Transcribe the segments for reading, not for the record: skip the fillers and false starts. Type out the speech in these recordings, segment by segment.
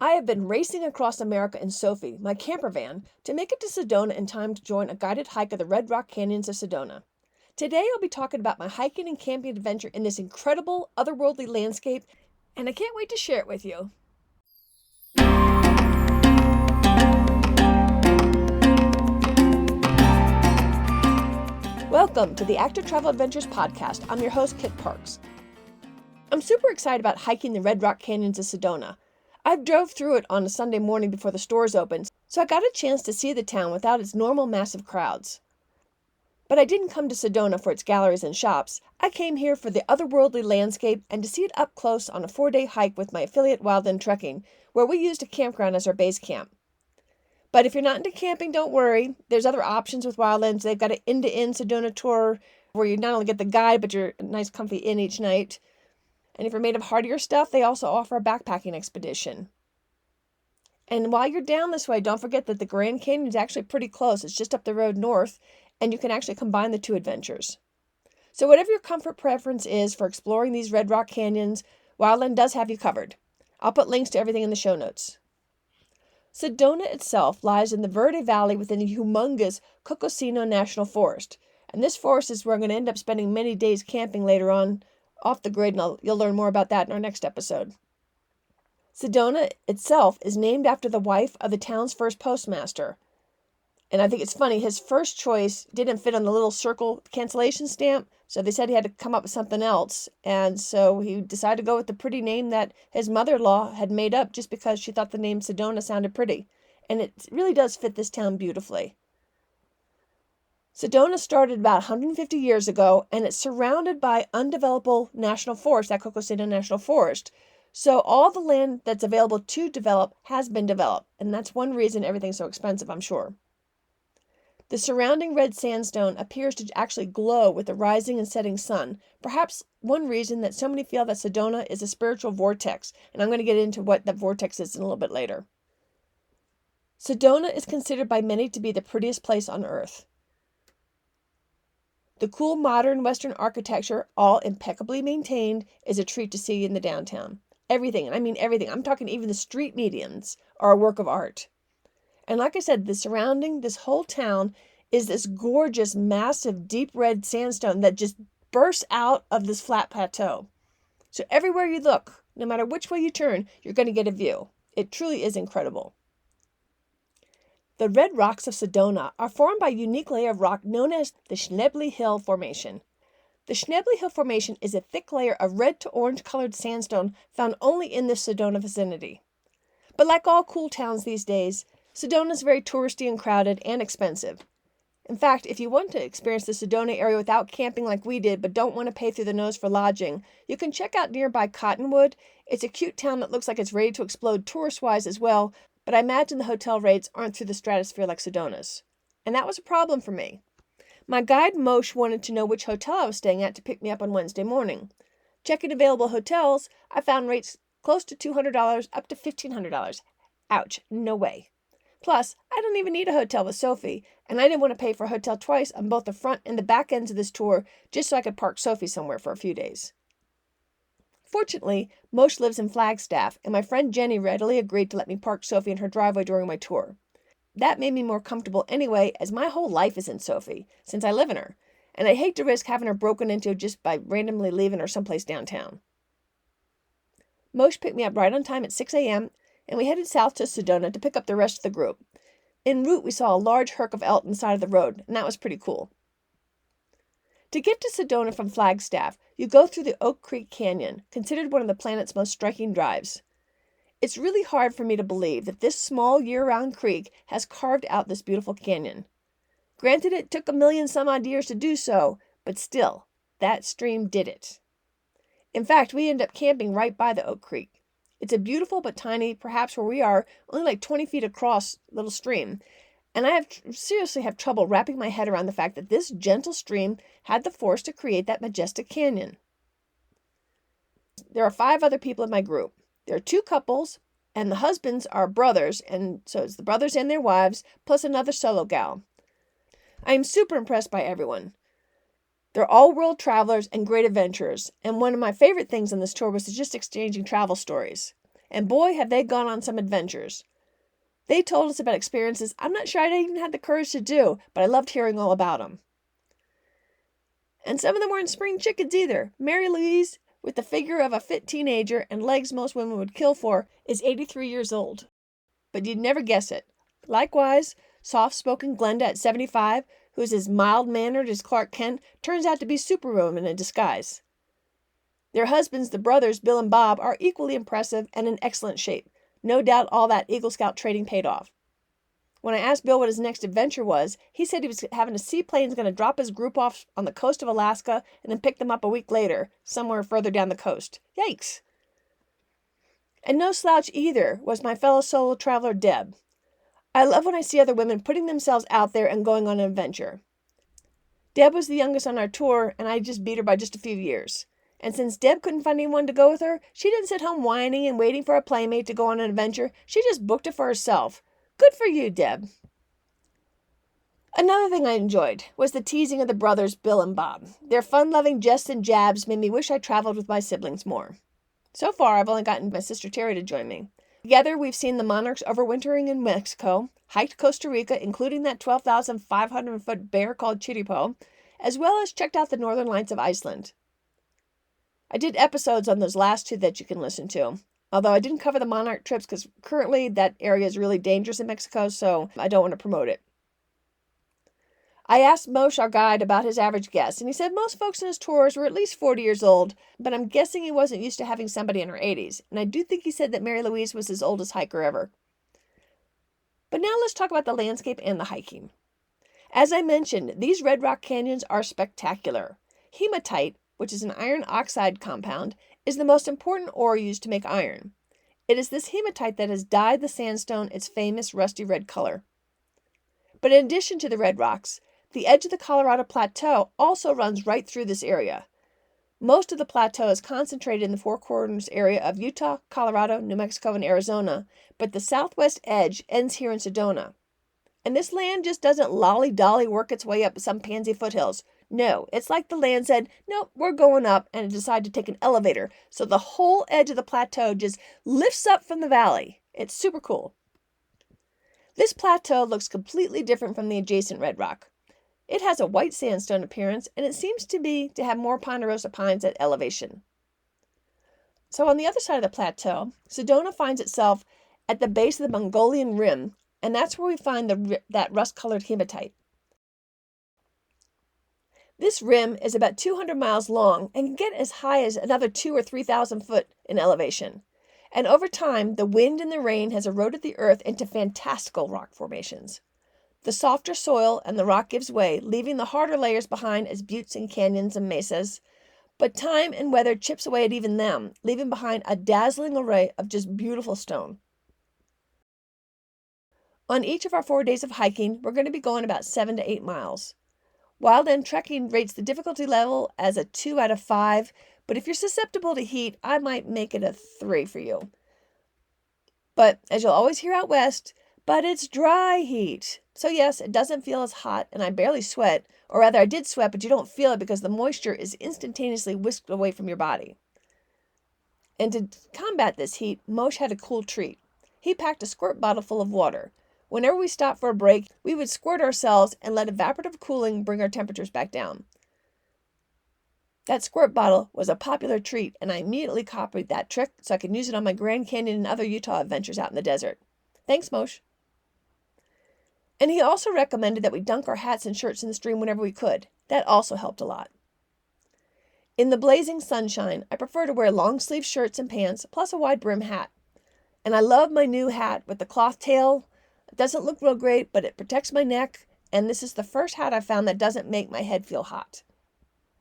I have been racing across America in Sophie, my camper van, to make it to Sedona in time to join a guided hike of the Red Rock Canyons of Sedona. Today I'll be talking about my hiking and camping adventure in this incredible, otherworldly landscape, and I can't wait to share it with you. Welcome to the Active Travel Adventures podcast. I'm your host, Kit Parks. I'm super excited about hiking the Red Rock Canyons of Sedona. I drove through it on a Sunday morning before the stores opened, so I got a chance to see the town without its normal massive crowds. But I didn't come to Sedona for its galleries and shops. I came here for the otherworldly landscape and to see it up close on a 4-day hike with my affiliate Wildland Trekking, where we used a campground as our base camp. But if you're not into camping, don't worry. There's other options with Wildlands. They've got an inn-to-inn Sedona tour where you not only get the guide, but you're a nice comfy inn each night. And if you're made of hardier stuff, they also offer a backpacking expedition. And while you're down this way, don't forget that the Grand Canyon is actually pretty close. It's just up the road north, and you can actually combine the two adventures. So whatever your comfort preference is for exploring these Red Rock Canyons, Wildland does have you covered. I'll put links to everything in the show notes. Sedona itself lies in the Verde Valley within the humongous Cocosino National Forest. And this forest is where I'm going to end up spending many days camping later on off the grid, and you'll learn more about that in our next episode. Sedona itself is named after the wife of the town's first postmaster. And I think it's funny, his first choice didn't fit on the little circle cancellation stamp, so they said he had to come up with something else. And so he decided to go with the pretty name that his mother-in-law had made up just because she thought the name Sedona sounded pretty. And it really does fit this town beautifully. Sedona started about 150 years ago, and it's surrounded by undevelopable national forest, that Cocosino National Forest. So all the land that's available to develop has been developed, and that's one reason everything's so expensive, I'm sure. The surrounding red sandstone appears to actually glow with the rising and setting sun, perhaps one reason that so many feel that Sedona is a spiritual vortex, and I'm going to get into what that vortex is in a little bit later. Sedona is considered by many to be the prettiest place on earth. The cool modern Western architecture, all impeccably maintained, is a treat to see in the downtown. Everything, and I mean everything, I'm talking even the street medians, are a work of art. And like I said, the surrounding, this whole town, is this gorgeous, massive, deep red sandstone that just bursts out of this flat plateau. So everywhere you look, no matter which way you turn, you're going to get a view. It truly is incredible. The red rocks of Sedona are formed by a unique layer of rock known as the Schnebly Hill Formation. The Schnebly Hill Formation is a thick layer of red to orange colored sandstone found only in the Sedona vicinity. But like all cool towns these days, Sedona is very touristy and crowded and expensive. In fact, if you want to experience the Sedona area without camping like we did but don't want to pay through the nose for lodging, you can check out nearby Cottonwood. It's a cute town that looks like it's ready to explode tourist-wise as well, but I imagine the hotel rates aren't through the stratosphere like Sedona's. And that was a problem for me. My guide Moshe wanted to know which hotel I was staying at to pick me up on Wednesday morning. Checking available hotels, I found rates close to $200 up to $1,500. Ouch, no way. Plus, I don't even need a hotel with Sophie, and I didn't want to pay for a hotel twice on both the front and the back ends of this tour just so I could park Sophie somewhere for a few days. Fortunately, Moshe lives in Flagstaff, and my friend Jenny readily agreed to let me park Sophie in her driveway during my tour. That made me more comfortable anyway, as my whole life is in Sophie, since I live in her, and I hate to risk having her broken into just by randomly leaving her someplace downtown. Moshe picked me up right on time at 6 a.m., and we headed south to Sedona to pick up the rest of the group. En route, we saw a large herd of elk on the side of the road, and that was pretty cool. To get to Sedona from Flagstaff, you go through the Oak Creek Canyon, considered one of the planet's most striking drives. It's really hard for me to believe that this small year-round creek has carved out this beautiful canyon. Granted, it took 1,000,000-some-odd years to do so, but still, that stream did it. In fact, we ended up camping right by the Oak Creek. It's a beautiful but tiny, perhaps where we are, only like 20 feet across little stream. And I seriously have trouble wrapping my head around the fact that this gentle stream had the force to create that majestic canyon. There are 5 other people in my group. There are 2 couples, and the husbands are brothers, and so it's the brothers and their wives, plus another solo gal. I am super impressed by everyone. They're all world travelers and great adventurers, and one of my favorite things on this tour was just exchanging travel stories. and boy, have they gone on some adventures. They told us about experiences I'm not sure I even had the courage to do, but I loved hearing all about them. And some of them weren't spring chickens either. Mary Louise, with the figure of a fit teenager and legs most women would kill for, is 83 years old. But you'd never guess it. Likewise, soft-spoken Glenda at 75, who's as mild-mannered as Clark Kent, turns out to be Superwoman in disguise. Their husbands, the brothers, Bill and Bob, are equally impressive and in excellent shape. No doubt all that Eagle Scout trading paid off. When I asked Bill what his next adventure was, he said he was having a seaplane going to drop his group off on the coast of Alaska and then pick them up a week later, somewhere further down the coast. Yikes! And no slouch either was my fellow solo traveler, Deb. I love when I see other women putting themselves out there and going on an adventure. Deb was the youngest on our tour, and I just beat her by just a few years. And since Deb couldn't find anyone to go with her, she didn't sit home whining and waiting for a playmate to go on an adventure. She just booked it for herself. Good for you, Deb. Another thing I enjoyed was the teasing of the brothers Bill and Bob. Their fun-loving jests and jabs made me wish I traveled with my siblings more. So far, I've only gotten my sister Terry to join me. Together, we've seen the monarchs overwintering in Mexico, hiked Costa Rica, including that 12,500-foot bear called Chiripo, as well as checked out the northern lights of Iceland. I did episodes on those last two that you can listen to, although I didn't cover the monarch trips because currently that area is really dangerous in Mexico, so I don't want to promote it. I asked Moshe, our guide, about his average guest, and he said most folks in his tours were at least 40 years old, but I'm guessing he wasn't used to having somebody in her 80s, and I do think he said that Mary Louise was his oldest hiker ever. But now let's talk about the landscape and the hiking. As I mentioned, these red rock canyons are spectacular. Hematite, which is an iron oxide compound, is the most important ore used to make iron. It is this hematite that has dyed the sandstone its famous rusty red color. But in addition to the red rocks, the edge of the Colorado Plateau also runs right through this area. Most of the plateau is concentrated in the Four Corners area of Utah, Colorado, New Mexico, and Arizona, but the southwest edge ends here in Sedona. And this land just doesn't lolly-dolly work its way up some pansy foothills. No, it's like the land said, nope, we're going up, and it decided to take an elevator, so the whole edge of the plateau just lifts up from the valley. It's super cool. This plateau looks completely different from the adjacent red rock. It has a white sandstone appearance, and it seems to have more ponderosa pines at elevation. So on the other side of the plateau, Sedona finds itself at the base of the Mongolian Rim, and that's where we find that rust-colored hematite. This rim is about 200 miles long and can get as high as another 2,000 or 3,000 foot in elevation. And over time, the wind and the rain has eroded the earth into fantastical rock formations. The softer soil and the rock gives way, leaving the harder layers behind as buttes and canyons and mesas. But time and weather chips away at even them, leaving behind a dazzling array of just beautiful stone. On each of our 4 days of hiking, we're going to be going about 7 to 8 miles. Wild End Trekking rates the difficulty level as a 2 out of 5, but if you're susceptible to heat, I might make it a 3 for you. But as you'll always hear out west, but it's dry heat. So yes, it doesn't feel as hot, and I barely sweat, or rather I did sweat, but you don't feel it because the moisture is instantaneously whisked away from your body. And to combat this heat, Moshe had a cool treat. He packed a squirt bottle full of water. Whenever we stopped for a break, we would squirt ourselves and let evaporative cooling bring our temperatures back down. That squirt bottle was a popular treat, and I immediately copied that trick so I could use it on my Grand Canyon and other Utah adventures out in the desert. Thanks, Moshe. And he also recommended that we dunk our hats and shirts in the stream whenever we could. That also helped a lot. In the blazing sunshine, I prefer to wear long-sleeve shirts and pants, plus a wide-brim hat. And I love my new hat with the cloth tail. It doesn't look real great, but it protects my neck, and this is the first hat I've found that doesn't make my head feel hot.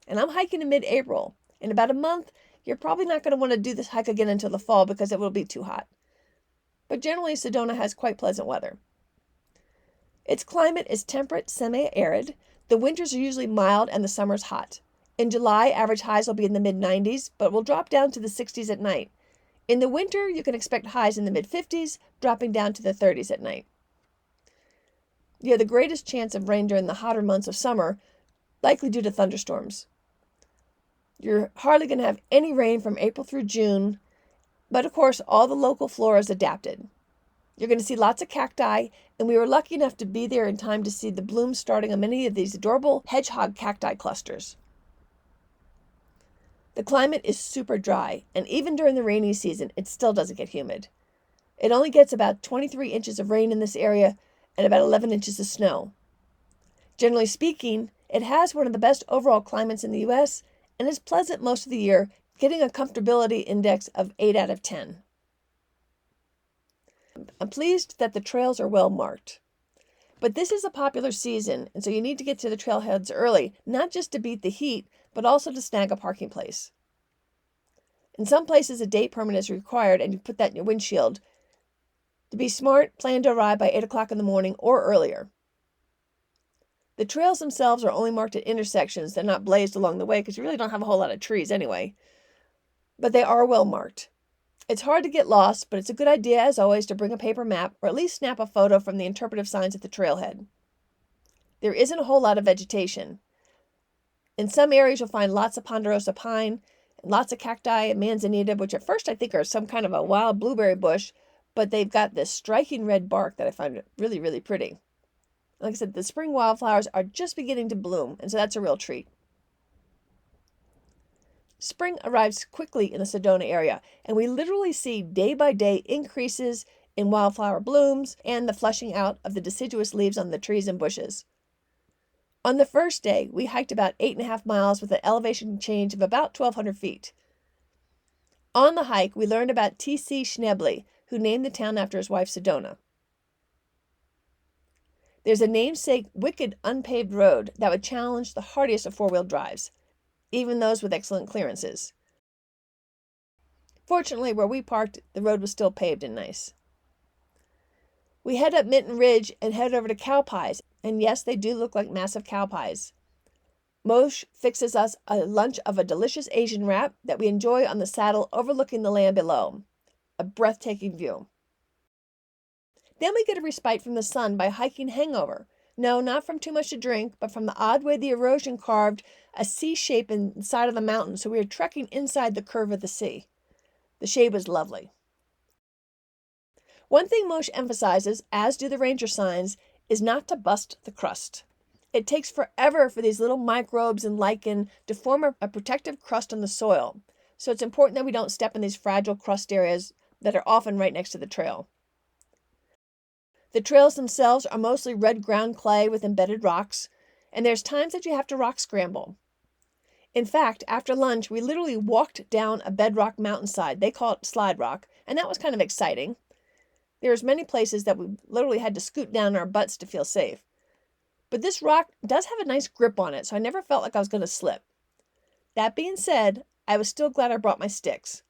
And I'm hiking in mid-April. In about a month, you're probably not going to want to do this hike again until the fall because it will be too hot. But generally, Sedona has quite pleasant weather. Its climate is temperate, semi-arid. The winters are usually mild and the summers hot. In July, average highs will be in the mid-90s, but will drop down to the 60s at night. In the winter, you can expect highs in the mid-50s, dropping down to the 30s at night. You have the greatest chance of rain during the hotter months of summer, likely due to thunderstorms. You're hardly going to have any rain from April through June, But of course, all the local flora is adapted. You're going to see lots of cacti, and we were lucky enough to be there in time to see the blooms starting on many of these adorable hedgehog cacti clusters. The climate is super dry, and even during the rainy season, it still doesn't get humid. It only gets about 23 inches of rain in this area and about 11 inches of snow. Generally speaking, it has one of the best overall climates in the U.S. and is pleasant most of the year, getting a comfortability index of 8 out of 10. I'm pleased that the trails are well marked. But this is a popular season, and so you need to get to the trailheads early, not just to beat the heat, but also to snag a parking place. In some places, a day permit is required, and you put that in your windshield. To be smart, plan to arrive by 8 o'clock in the morning or earlier. The trails themselves are only marked at intersections. They're not blazed along the way because you really don't have a whole lot of trees anyway. But they are well marked. It's hard to get lost, but it's a good idea, as always, to bring a paper map or at least snap a photo from the interpretive signs at the trailhead. There isn't a whole lot of vegetation. In some areas, you'll find lots of ponderosa pine and lots of cacti and manzanita, which at first I think are some kind of a wild blueberry bush, but they've got this striking red bark that I find really, really pretty. Like I said, the spring wildflowers are just beginning to bloom, and so that's a real treat. Spring arrives quickly in the Sedona area, and we literally see day by day increases in wildflower blooms and the flushing out of the deciduous leaves on the trees and bushes. On the first day, we hiked about 8.5 miles with an elevation change of about 1,200 feet. On the hike, we learned about T.C. Schnebly, who named the town after his wife Sedona. There's a namesake wicked unpaved road that would challenge the hardiest of four-wheel drives, even those with excellent clearances. Fortunately, where we parked, the road was still paved and nice. We head up Minton Ridge and head over to cow pies, and yes, they do look like massive cow pies. Moshe fixes us a lunch of a delicious Asian wrap that we enjoy on the saddle overlooking the land below. A breathtaking view. Then we get a respite from the sun by hiking hangover. No, not from too much to drink, but from the odd way the erosion carved a C shape inside of the mountain, so we were trekking inside the curve of the sea. The shade was lovely. One thing Moshe emphasizes, as do the ranger signs, is not to bust the crust. It takes forever for these little microbes and lichen to form a protective crust on the soil, so it's important that we don't step in these fragile crust areas that are often right next to the trail. The trails themselves are mostly red ground clay with embedded rocks, and there's times that you have to rock scramble. In fact, after lunch, we literally walked down a bedrock mountainside. They call it slide rock, and that was kind of exciting. There's many places that we literally had to scoot down our butts to feel safe. But this rock does have a nice grip on it, so I never felt like I was going to slip. That being said, I was still glad I brought my sticks.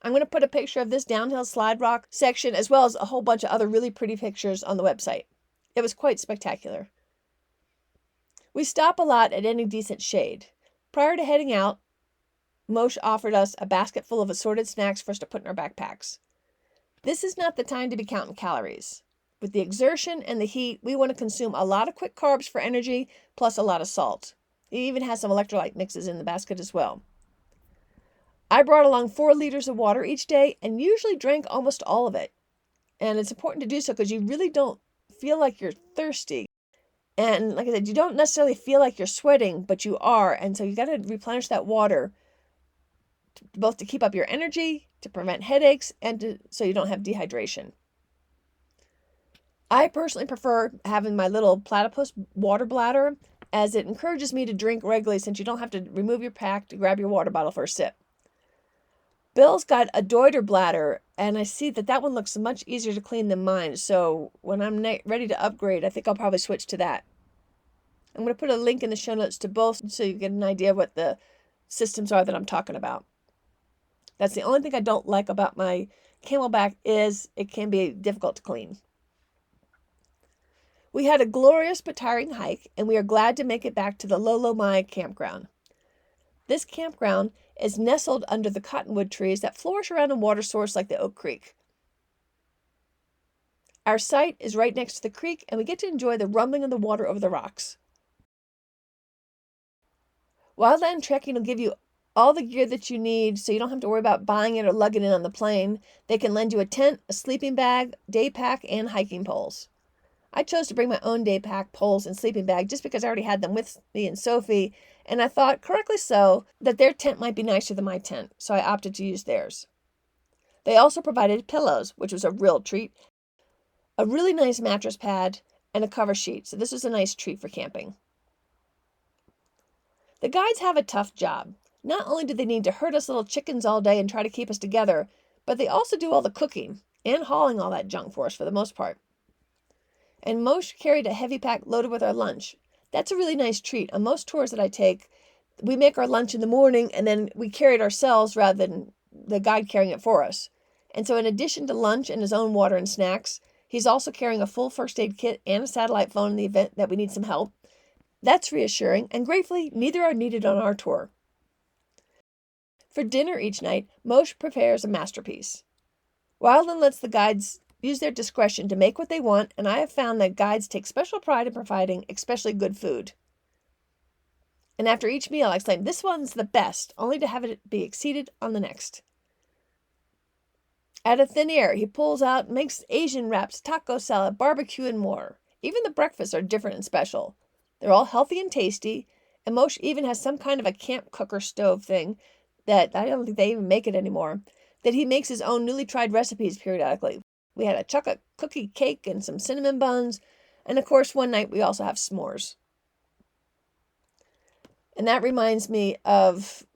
I'm going to put a picture of this downhill slide rock section as well as a whole bunch of other really pretty pictures on the website. It was quite spectacular. We stop a lot at any decent shade. Prior to heading out, Moshe offered us a basket full of assorted snacks for us to put in our backpacks. This is not the time to be counting calories. With the exertion and the heat, we want to consume a lot of quick carbs for energy, plus a lot of salt. It even has some electrolyte mixes in the basket as well. I brought along 4 liters of water each day and usually drank almost all of it. And it's important to do so because you really don't feel like you're thirsty. And like I said, you don't necessarily feel like you're sweating, but you are. And so you got to replenish that water both to keep up your energy, to prevent headaches, and so you don't have dehydration. I personally prefer having my little platypus water bladder as it encourages me to drink regularly since you don't have to remove your pack to grab your water bottle for a sip. Bill's got a Deuter bladder, and I see that one looks much easier to clean than mine, so when I'm ready to upgrade, I think I'll probably switch to that. I'm going to put a link in the show notes to both so you get an idea of what the systems are that I'm talking about. That's the only thing I don't like about my Camelback is it can be difficult to clean. We had a glorious but tiring hike, and we are glad to make it back to the Lolomai campground. This campground is nestled under the cottonwood trees that flourish around a water source like the Oak Creek. Our site is right next to the creek, and we get to enjoy the rumbling of the water over the rocks. Wildland trekking will give you all the gear that you need so you don't have to worry about buying it or lugging it on the plane. They can lend you a tent, a sleeping bag, day pack, and hiking poles. I chose to bring my own day pack, poles, and sleeping bag just because I already had them with me and Sophie, and I thought, correctly so, that their tent might be nicer than my tent, so I opted to use theirs. They also provided pillows, which was a real treat, a really nice mattress pad, and a cover sheet, so this was a nice treat for camping. The guides have a tough job. Not only do they need to herd us little chickens all day and try to keep us together, but they also do all the cooking and hauling all that junk for us for the most part. And Moshe carried a heavy pack loaded with our lunch. That's a really nice treat. On most tours that I take, we make our lunch in the morning and then we carry it ourselves rather than the guide carrying it for us. And so in addition to lunch and his own water and snacks, he's also carrying a full first aid kit and a satellite phone in the event that we need some help. That's reassuring, and gratefully, neither are needed on our tour. For dinner each night, Moshe prepares a masterpiece. Wildland lets the guides use their discretion to make what they want, and I have found that guides take special pride in providing especially good food. And after each meal, I exclaim, "This one's the best," only to have it be exceeded on the next. Out of thin air, he pulls out and makes Asian wraps, taco salad, barbecue, and more. Even the breakfasts are different and special. They're all healthy and tasty, and Moshe even has some kind of a camp cooker stove thing that I don't think they even make it anymore, that he makes his own newly tried recipes periodically. We had a chocolate cookie cake and some cinnamon buns, and of course one night we also have s'mores. And that reminds me of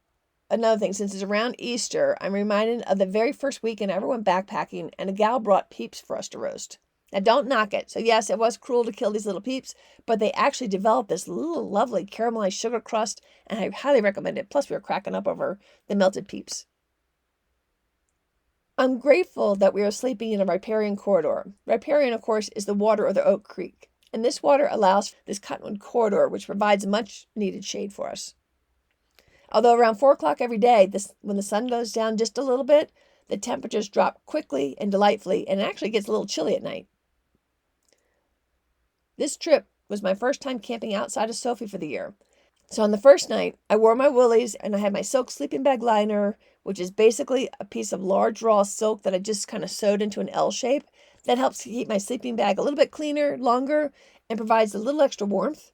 another thing. Since it's around Easter, I'm reminded of the very first weekend I ever went backpacking, and a gal brought peeps for us to roast. Now, don't knock it. So, yes, it was cruel to kill these little peeps, but they actually developed this little lovely caramelized sugar crust, and I highly recommend it. Plus, we were cracking up over the melted peeps. I'm grateful that we are sleeping in a riparian corridor. Riparian, of course, is the water of the Oak Creek, and this water allows this cottonwood corridor, which provides much needed shade for us. Although around 4 o'clock every day, when the sun goes down just a little bit, the temperatures drop quickly and delightfully, and it actually gets a little chilly at night. This trip was my first time camping outside of Sophie for the year. So on the first night, I wore my woolies and I had my silk sleeping bag liner, which is basically a piece of large raw silk that I just kind of sewed into an L shape. That helps keep my sleeping bag a little bit cleaner, longer, and provides a little extra warmth.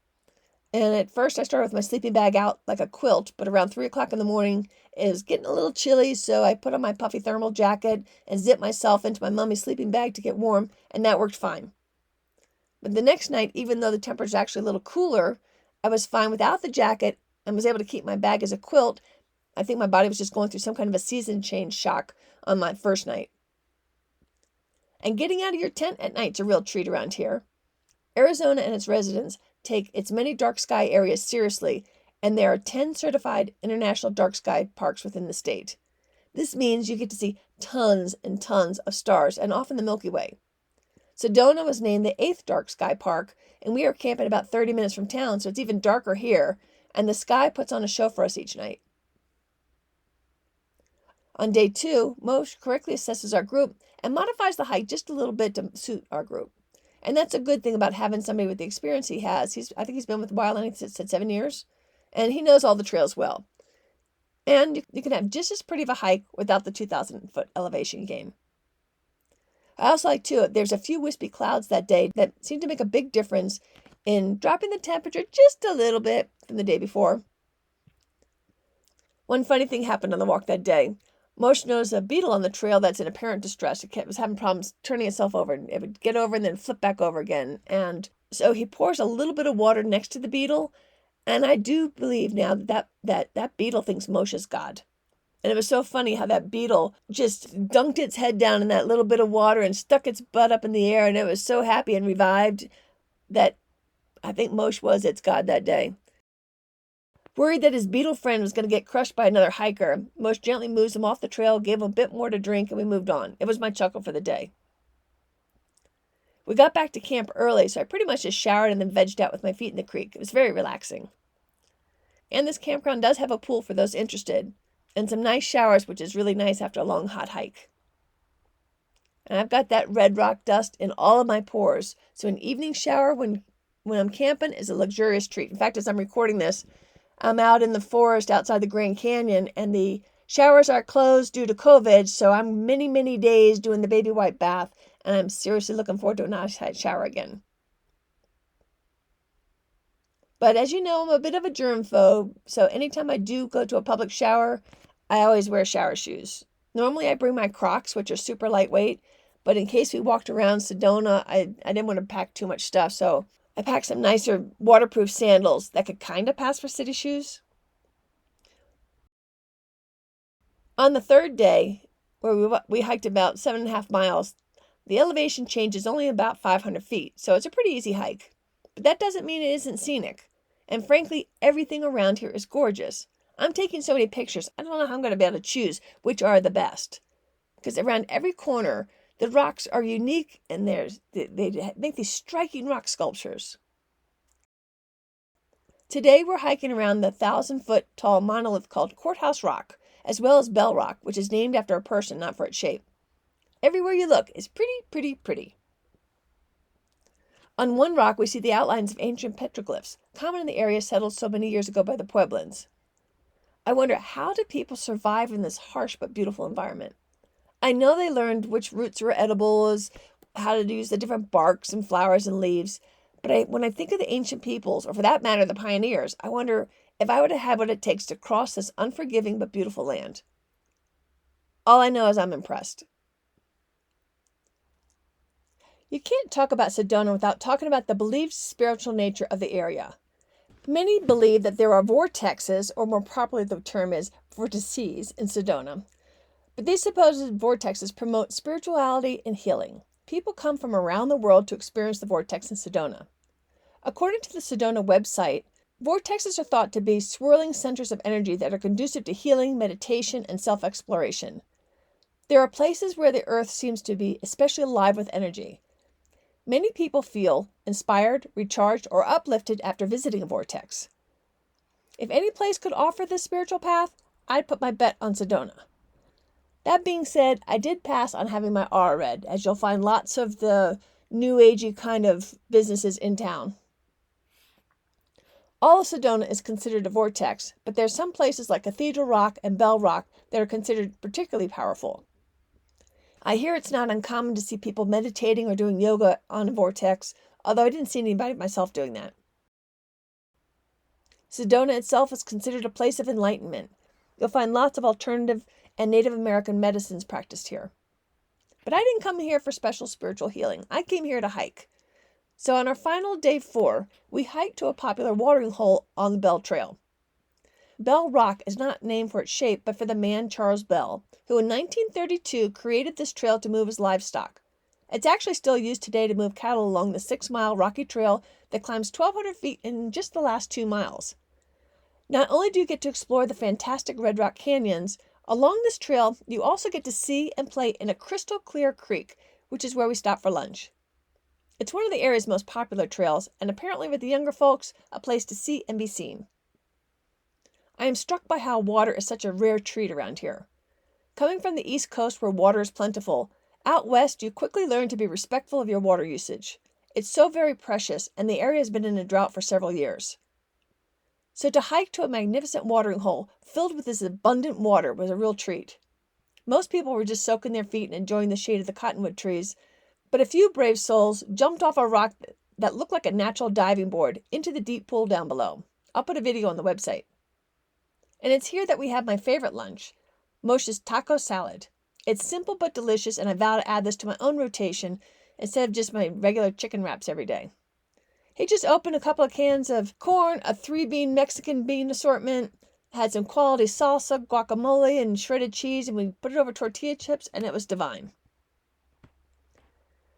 And at first I started with my sleeping bag out like a quilt, but around 3 o'clock in the morning it was getting a little chilly, so I put on my puffy thermal jacket and zipped myself into my mummy's sleeping bag to get warm, and that worked fine. But the next night, even though the temperature was actually a little cooler, I was fine without the jacket and was able to keep my bag as a quilt. I think my body was just going through some kind of a season change shock on my first night. And getting out of your tent at night's a real treat around here. Arizona and its residents take its many dark sky areas seriously, and there are 10 certified international dark sky parks within the state. This means you get to see tons and tons of stars, and often the Milky Way. Sedona was named the 8th dark sky park, and we are camping about 30 minutes from town, so it's even darker here, and the sky puts on a show for us each night. On day 2, Moshe correctly assesses our group and modifies the hike just a little bit to suit our group. And that's a good thing about having somebody with the experience he has. I think he's been with Wildland since 7 years, and he knows all the trails well. And you can have just as pretty of a hike without the 2,000-foot elevation gain. I also like, too, there's a few wispy clouds that day that seem to make a big difference in dropping the temperature just a little bit from the day before. One funny thing happened on the walk that day. Moshe noticed a beetle on the trail that's in apparent distress. It was having problems turning itself over. It would get over and then flip back over again. And so he pours a little bit of water next to the beetle. And I do believe now that beetle thinks Moshe's God. And it was so funny how that beetle just dunked its head down in that little bit of water and stuck its butt up in the air. And it was so happy and revived that I think Moshe was its God that day. Worried that his beetle friend was going to get crushed by another hiker, Moshe gently moves him off the trail, gave him a bit more to drink, and we moved on. It was my chuckle for the day. We got back to camp early, so I pretty much just showered and then vegged out with my feet in the creek. It was very relaxing. And this campground does have a pool for those interested, and some nice showers, which is really nice after a long, hot hike. And I've got that red rock dust in all of my pores, so an evening shower when I'm camping is a luxurious treat. In fact, as I'm recording this, I'm out in the forest outside the Grand Canyon, and the showers are closed due to COVID, so I'm many, many days doing the baby wipe bath, and I'm seriously looking forward to a nice hot shower again. But as you know, I'm a bit of a germphobe, so anytime I do go to a public shower, I always wear shower shoes. Normally I bring my Crocs, which are super lightweight, but in case we walked around Sedona, I didn't want to pack too much stuff, so I packed some nicer waterproof sandals that could kind of pass for city shoes. On the third day, where we hiked about 7.5 miles, the elevation change is only about 500 feet, so it's a pretty easy hike. But that doesn't mean it isn't scenic. And frankly, everything around here is gorgeous. I'm taking so many pictures, I don't know how I'm going to be able to choose which are the best. Because around every corner, the rocks are unique, and they make these striking rock sculptures. Today we're hiking around the 1,000-foot tall monolith called Courthouse Rock, as well as Bell Rock, which is named after a person, not for its shape. Everywhere you look is pretty, pretty, pretty. On one rock, we see the outlines of ancient petroglyphs, common in the area settled so many years ago by the Pueblans. I wonder, how did people survive in this harsh but beautiful environment? I know they learned which roots were edibles, how to use the different barks and flowers and leaves, but when I think of the ancient peoples, or for that matter, the pioneers, I wonder if I would have had what it takes to cross this unforgiving but beautiful land. All I know is I'm impressed. You can't talk about Sedona without talking about the believed spiritual nature of the area. Many believe that there are vortexes, or more properly the term is vortices, in Sedona. But these supposed vortexes promote spirituality and healing. People come from around the world to experience the vortex in Sedona. According to the Sedona website, vortexes are thought to be swirling centers of energy that are conducive to healing, meditation, and self-exploration. There are places where the earth seems to be especially alive with energy. Many people feel inspired, recharged, or uplifted after visiting a vortex. If any place could offer this spiritual path, I'd put my bet on Sedona. That being said, I did pass on having my aura read, as you'll find lots of the new agey kind of businesses in town. All of Sedona is considered a vortex, but there are some places like Cathedral Rock and Bell Rock that are considered particularly powerful. I hear it's not uncommon to see people meditating or doing yoga on a vortex, although I didn't see anybody myself doing that. Sedona itself is considered a place of enlightenment. You'll find lots of alternative and Native American medicines practiced here. But I didn't come here for special spiritual healing. I came here to hike. So on our final day 4, we hiked to a popular watering hole on the Bell Trail. Bell Rock is not named for its shape, but for the man Charles Bell, who in 1932 created this trail to move his livestock. It's actually still used today to move cattle along the 6-mile rocky trail that climbs 1,200 feet in just the last 2 miles. Not only do you get to explore the fantastic Red Rock Canyons, along this trail you also get to see and play in a crystal clear creek, which is where we stopped for lunch. It's one of the area's most popular trails, and apparently with the younger folks, a place to see and be seen. I am struck by how water is such a rare treat around here. Coming from the East Coast where water is plentiful, out west you quickly learn to be respectful of your water usage. It's so very precious, and the area has been in a drought for several years. So to hike to a magnificent watering hole filled with this abundant water was a real treat. Most people were just soaking their feet and enjoying the shade of the cottonwood trees, but a few brave souls jumped off a rock that looked like a natural diving board into the deep pool down below. I'll put a video on the website. And it's here that we have my favorite lunch, Moshe's taco salad. It's simple but delicious, and I vow to add this to my own rotation instead of just my regular chicken wraps every day. He just opened a couple of cans of corn, a 3-bean Mexican bean assortment, had some quality salsa, guacamole, and shredded cheese, and we put it over tortilla chips, and it was divine.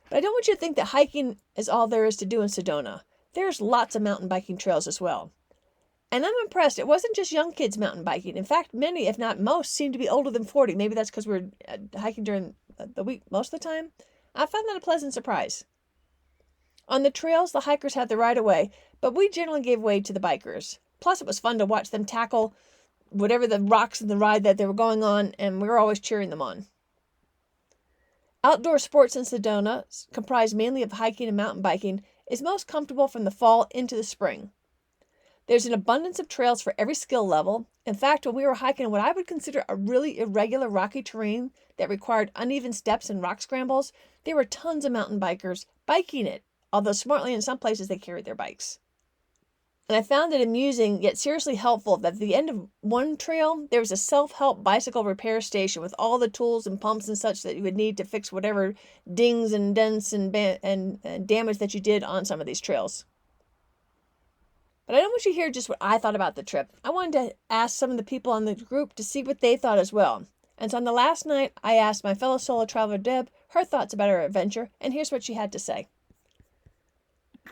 But I don't want you to think that hiking is all there is to do in Sedona. There's lots of mountain biking trails as well. And I'm impressed. It wasn't just young kids mountain biking. In fact, many, if not most, seem to be older than 40. Maybe that's because we're hiking during the week most of the time. I found that a pleasant surprise. On the trails, the hikers had the right of way, but we generally gave way to the bikers. Plus, it was fun to watch them tackle whatever the rocks in the ride that they were going on, and we were always cheering them on. Outdoor sports in Sedona, comprised mainly of hiking and mountain biking, is most comfortable from the fall into the spring. There's an abundance of trails for every skill level. In fact, when we were hiking what I would consider a really irregular rocky terrain that required uneven steps and rock scrambles, there were tons of mountain bikers biking it, although smartly in some places they carried their bikes. And I found it amusing yet seriously helpful that at the end of one trail, there was a self-help bicycle repair station with all the tools and pumps and such that you would need to fix whatever dings and dents and damage that you did on some of these trails. But I don't want you to hear just what I thought about the trip. I wanted to ask some of the people on the group to see what they thought as well. And so on the last night, I asked my fellow solo traveler, Deb, her thoughts about her adventure, and here's what she had to say.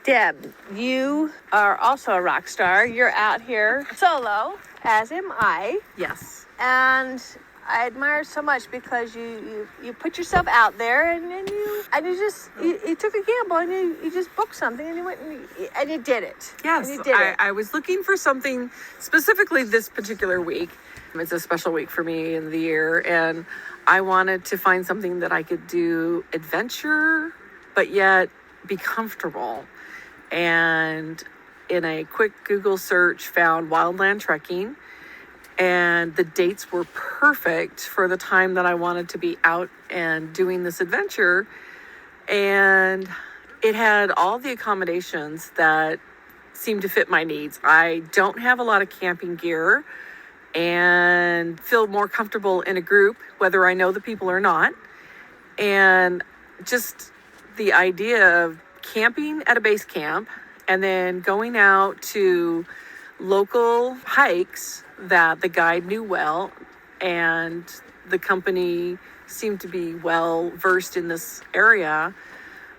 Deb, you are also a rock star. You're out here solo, as am I. Yes. And I admire so much because you put yourself out there and you took a gamble and you just booked something and you went and you did it. Yes, and you did it. I was looking for something specifically this particular week. It's a special week for me in the year, and I wanted to find something that I could do adventure, but yet be comfortable. And in a quick Google search, found wildland trekking, and the dates were perfect for the time that I wanted to be out and doing this adventure. And it had all the accommodations that seemed to fit my needs. I don't have a lot of camping gear and feel more comfortable in a group, whether I know the people or not. And just the idea of camping at a base camp and then going out to local hikes that the guide knew well, and the company seemed to be well versed in this area.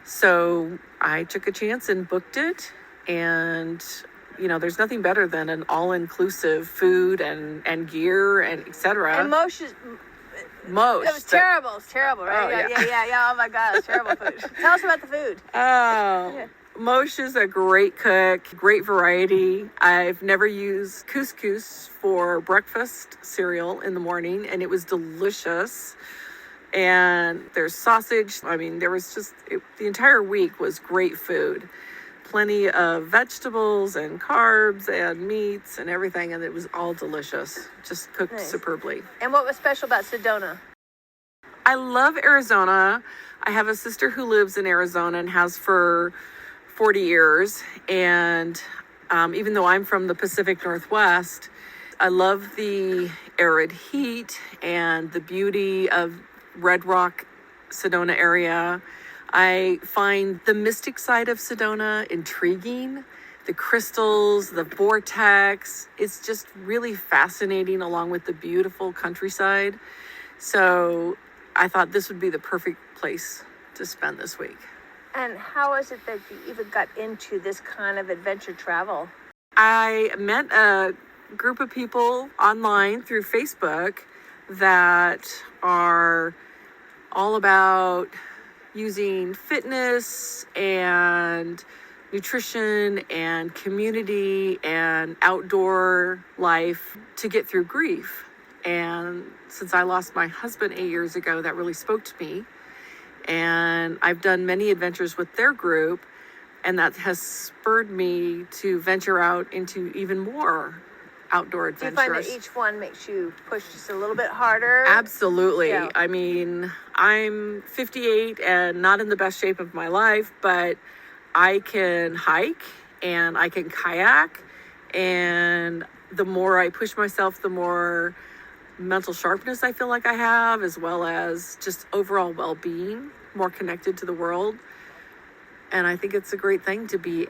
So I took a chance and booked it. And there's nothing better than an all-inclusive food and gear and etc. And Mosh. It was terrible. It's terrible, right? Oh, Yeah. Oh my God, it's terrible food. Tell us about the food. Mosh is a great cook, great variety. I've never used couscous for breakfast cereal in the morning, and it was delicious. And there's sausage. I mean, there was the entire week was great food. Plenty of vegetables and carbs and meats and everything, and it was all delicious. Just cooked superbly. And what was special about Sedona? I love Arizona. I have a sister who lives in Arizona and has for 40 years. And even though I'm from the Pacific Northwest, I love the arid heat and the beauty of Red Rock, Sedona area. I find the mystic side of Sedona intriguing. The crystals, the vortex, it's just really fascinating, along with the beautiful countryside. So I thought this would be the perfect place to spend this week. And how is it that you even got into this kind of adventure travel? I met a group of people online through Facebook that are all about using fitness and nutrition and community and outdoor life to get through grief. And since I lost my husband 8 years ago, that really spoke to me. And I've done many adventures with their group, and that has spurred me to venture out into even more outdoor adventures. Do you find that each one makes you push just a little bit harder? Absolutely. Yeah. I mean, I'm 58 and not in the best shape of my life, but I can hike and I can kayak. And the more I push myself, the more mental sharpness I feel like I have, as well as just overall well-being, more connected to the world. And I think it's a great thing to be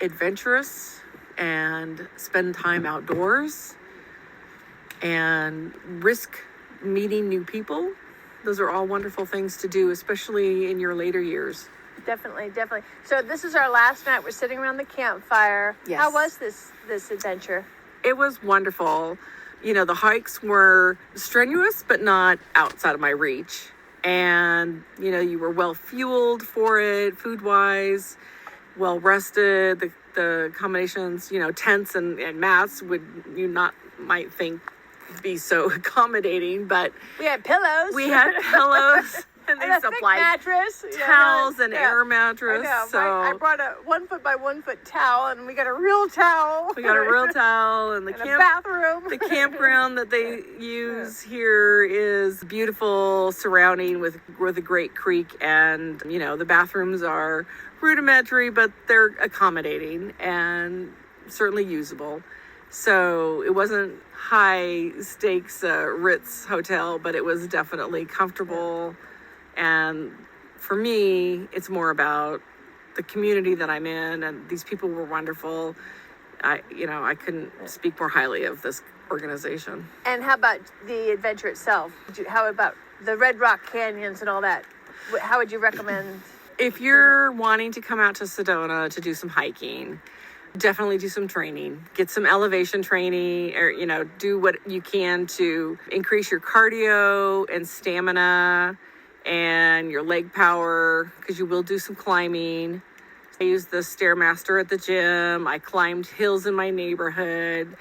adventurous and spend time outdoors and risk meeting new people. Those are all wonderful things to do, especially in your later years. Definitely. So this is our last night. We're sitting around the campfire. Yes. How was this adventure? It was wonderful. The hikes were strenuous, but not outside of my reach. And, you were well fueled for it, food-wise, well rested. The accommodations, tents and mats might think be so accommodating, but we had pillows. We had pillows And they and a thick supplied mattress, towels and air I mattress. know. So I brought a 1 foot by 1 foot towel, and we got a real towel. we got a real towel, and and a bathroom. the campground that they use here is beautiful, surrounding with a great creek, and the bathrooms are rudimentary, but they're accommodating and certainly usable. So it wasn't high stakes Ritz hotel, but it was definitely comfortable. And for me, it's more about the community that I'm in, and these people were wonderful. I couldn't speak more highly of this organization. And how about the adventure itself? How about the Red Rock Canyons and all that? How would you recommend? If you're wanting to come out to Sedona to do some hiking, definitely do some training. Get some elevation training, or do what you can to increase your cardio and stamina and your leg power, because you will do some climbing. I used the Stairmaster at the gym. I climbed hills in my neighborhood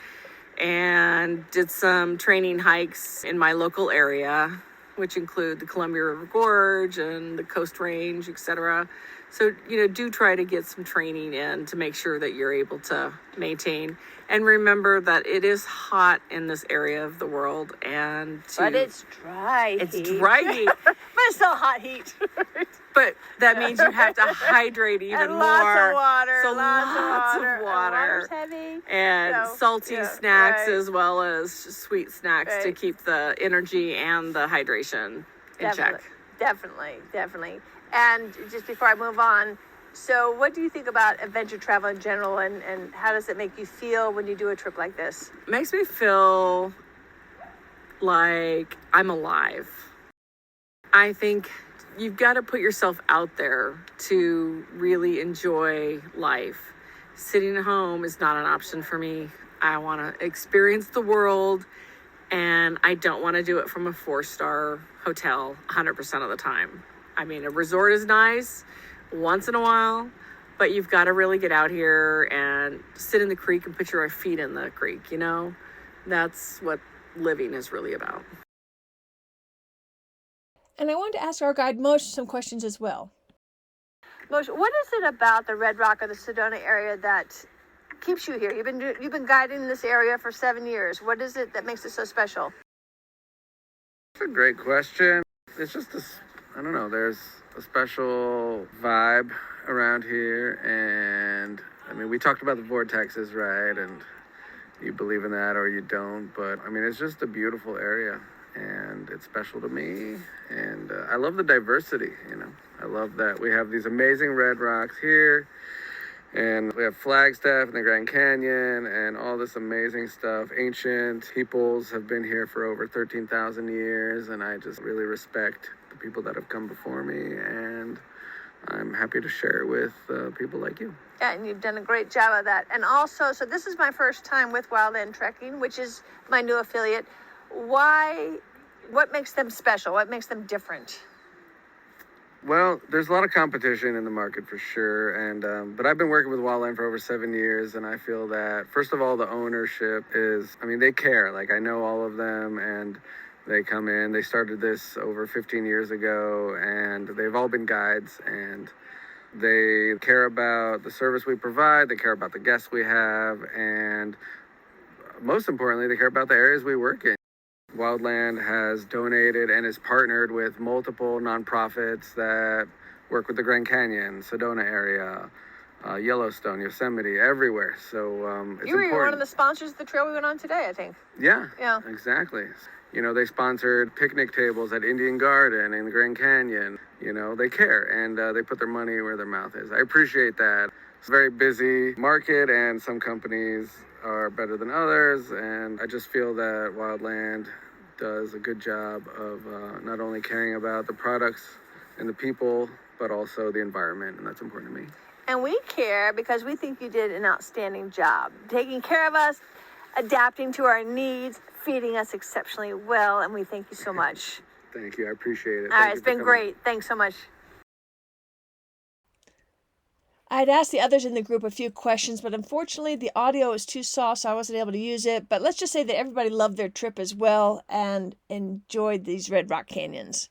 and did some training hikes in my local area, which include the Columbia River Gorge and the Coast Range, etc. So, do try to get some training in to make sure that you're able to maintain. And remember that it is hot in this area of the world. But it's dry heat. It's dry heat. But it's still hot heat. But that means you have to hydrate even and more. Lots of water. So lots of water. of water. And water's heavy. And salty snacks, right. as well as sweet snacks, to keep the energy and the hydration in check. Definitely. And just before I move on, so what do you think about adventure travel in general, and how does it make you feel when you do a trip like this? It makes me feel like I'm alive. I think you've got to put yourself out there to really enjoy life. Sitting at home is not an option for me. I want to experience the world, and I don't want to do it from a 4-star hotel 100% of the time. I mean, a resort is nice once in a while, but you've got to really get out here and sit in the creek and put your feet in the creek, That's what living is really about. And I wanted to ask our guide Moshe some questions as well. Moshe, what is it about the Red Rock or the Sedona area that keeps you here? You've been guiding this area for 7 years. What is it that makes it so special? That's a great question. It's just I don't know, there's a special vibe around here, and I mean, we talked about the vortexes, right? And you believe in that or you don't, but I mean, it's just a beautiful area, and it's special to me, and I love the diversity, I love that we have these amazing red rocks here, and we have Flagstaff and the Grand Canyon and all this amazing stuff. Ancient peoples have been here for over 13,000 years, and I just really respect the people that have come before me, and I'm happy to share it with people like you. Yeah, and you've done a great job of that. And also, so this is my first time with Wildland Trekking, which is my new affiliate. What makes them special? What makes them different? Well, there's a lot of competition in the market for sure, and but I've been working with Wildland for over 7 years, and I feel that, first of all, the ownership is, they care. Like, I know all of them, and they come in. They started this over 15 years ago, and they've all been guides, and they care about the service we provide, they care about the guests we have, and most importantly, they care about the areas we work in. Wildland has donated and is partnered with multiple nonprofits that work with the Grand Canyon, Sedona area, Yellowstone, Yosemite, everywhere. So it's You were important. one of the sponsors of the trail we went on today, I think. Yeah, Yeah. exactly. They sponsored picnic tables at Indian Garden in the Grand Canyon. They care, and they put their money where their mouth is. I appreciate that. It's a very busy market, and some companies are better than others, and I just feel that Wildland does a good job of not only caring about the products and the people, but also the environment, and that's important to me. And we care because we think you did an outstanding job taking care of us, adapting to our needs, feeding us exceptionally well, and we thank you so much. Thank you. I appreciate it. All right, it's been great. Thanks so much. I'd asked the others in the group a few questions, but unfortunately the audio is too soft, so I wasn't able to use it. But let's just say that everybody loved their trip as well and enjoyed these Red Rock Canyons.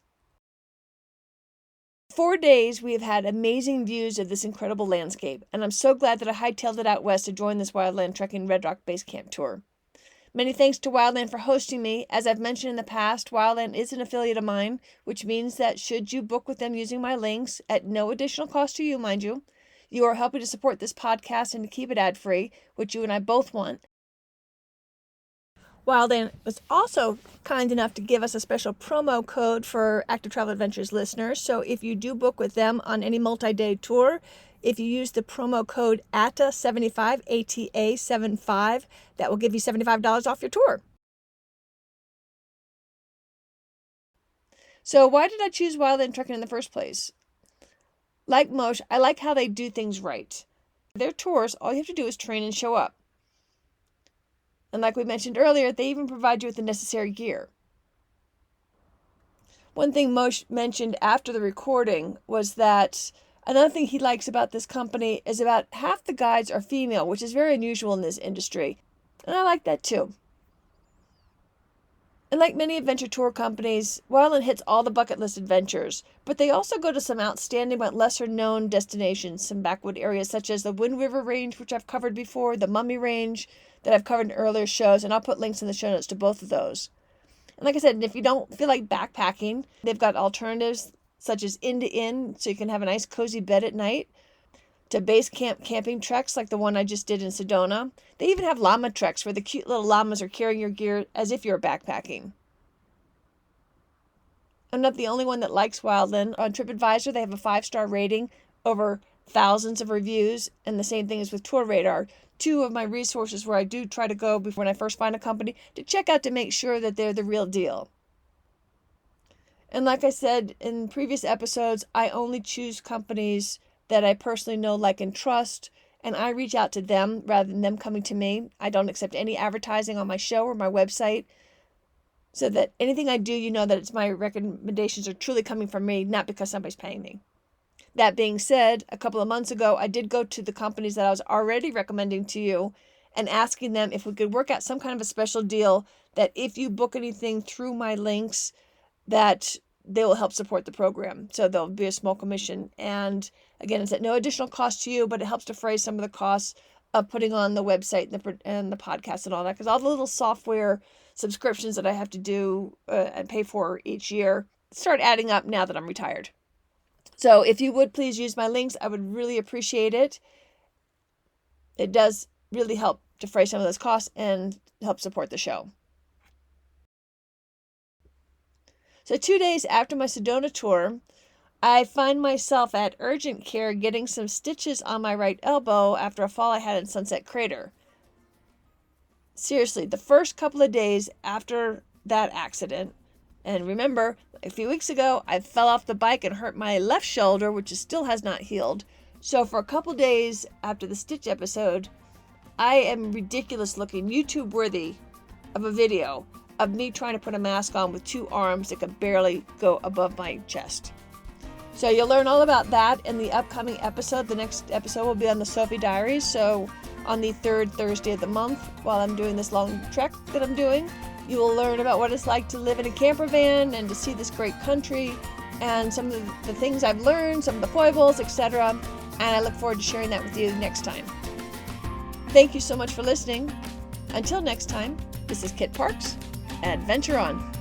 4 days, we have had amazing views of this incredible landscape, and I'm so glad that I hightailed it out west to join this Wildland Trekking Red Rock Base Camp tour. Many thanks to Wildland for hosting me. As I've mentioned in the past, Wildland is an affiliate of mine, which means that should you book with them using my links, at no additional cost to you, mind you, you are helping to support this podcast and to keep it ad-free, which you and I both want. Wildland was also kind enough to give us a special promo code for Active Travel Adventures listeners. So if you do book with them on any multi-day tour, if you use the promo code ATA75, ATA75, that will give you $75 off your tour. So why did I choose Wildland Trekking in the first place? Like Moshe, I like how they do things right. Their tours, all you have to do is train and show up. And like we mentioned earlier, they even provide you with the necessary gear. One thing Moshe mentioned after the recording was that another thing he likes about this company is about half the guides are female, which is very unusual in this industry. And I like that too. And like many adventure tour companies, Wildland hits all the bucket list adventures, but they also go to some outstanding but lesser known destinations, some backwood areas such as the Wind River Range, which I've covered before, the Mummy Range that I've covered in earlier shows, and I'll put links in the show notes to both of those. And like I said, if you don't feel like backpacking, they've got alternatives such as inn-to-inn, so you can have a nice cozy bed at night, to base camp camping treks like the one I just did in Sedona. They even have llama treks where the cute little llamas are carrying your gear as if you're backpacking. I'm not the only one that likes Wildland. On TripAdvisor, they have a 5-star rating, over thousands of reviews, and the same thing is with Tour Radar. 2 of my resources where I do try to go before when I first find a company to check out to make sure that they're the real deal. And like I said in previous episodes, I only choose companies that I personally know, like, and trust, and I reach out to them rather than them coming to me. I don't accept any advertising on my show or my website, so that anything I do, you know that it's my recommendations are truly coming from me, not because somebody's paying me. That being said, a couple of months ago, I did go to the companies that I was already recommending to you and asking them if we could work out some kind of a special deal that if you book anything through my links, that they will help support the program. So there'll be a small commission. And again, it's at no additional cost to you, but it helps defray some of the costs of putting on the website and the podcast and all that. Because all the little software subscriptions that I have to do and pay for each year start adding up now that I'm retired. So if you would please use my links, I would really appreciate it. It does really help defray some of those costs and help support the show. So 2 days after my Sedona tour, I find myself at urgent care getting some stitches on my right elbow after a fall I had in Sunset Crater. Seriously, the first couple of days after that accident, and remember, a few weeks ago, I fell off the bike and hurt my left shoulder, which still has not healed. So for a couple days after the stitch episode, I am ridiculous looking, YouTube worthy of a video of me trying to put a mask on with 2 arms that could barely go above my chest. So you'll learn all about that in the upcoming episode. The next episode will be on the Sophie Diaries. So on the 3rd Thursday of the month, while I'm doing this long trek that I'm doing, you will learn about what it's like to live in a camper van and to see this great country and some of the things I've learned, some of the foibles, etc. And I look forward to sharing that with you next time. Thank you so much for listening. Until next time, this is Kit Parks. Adventure on.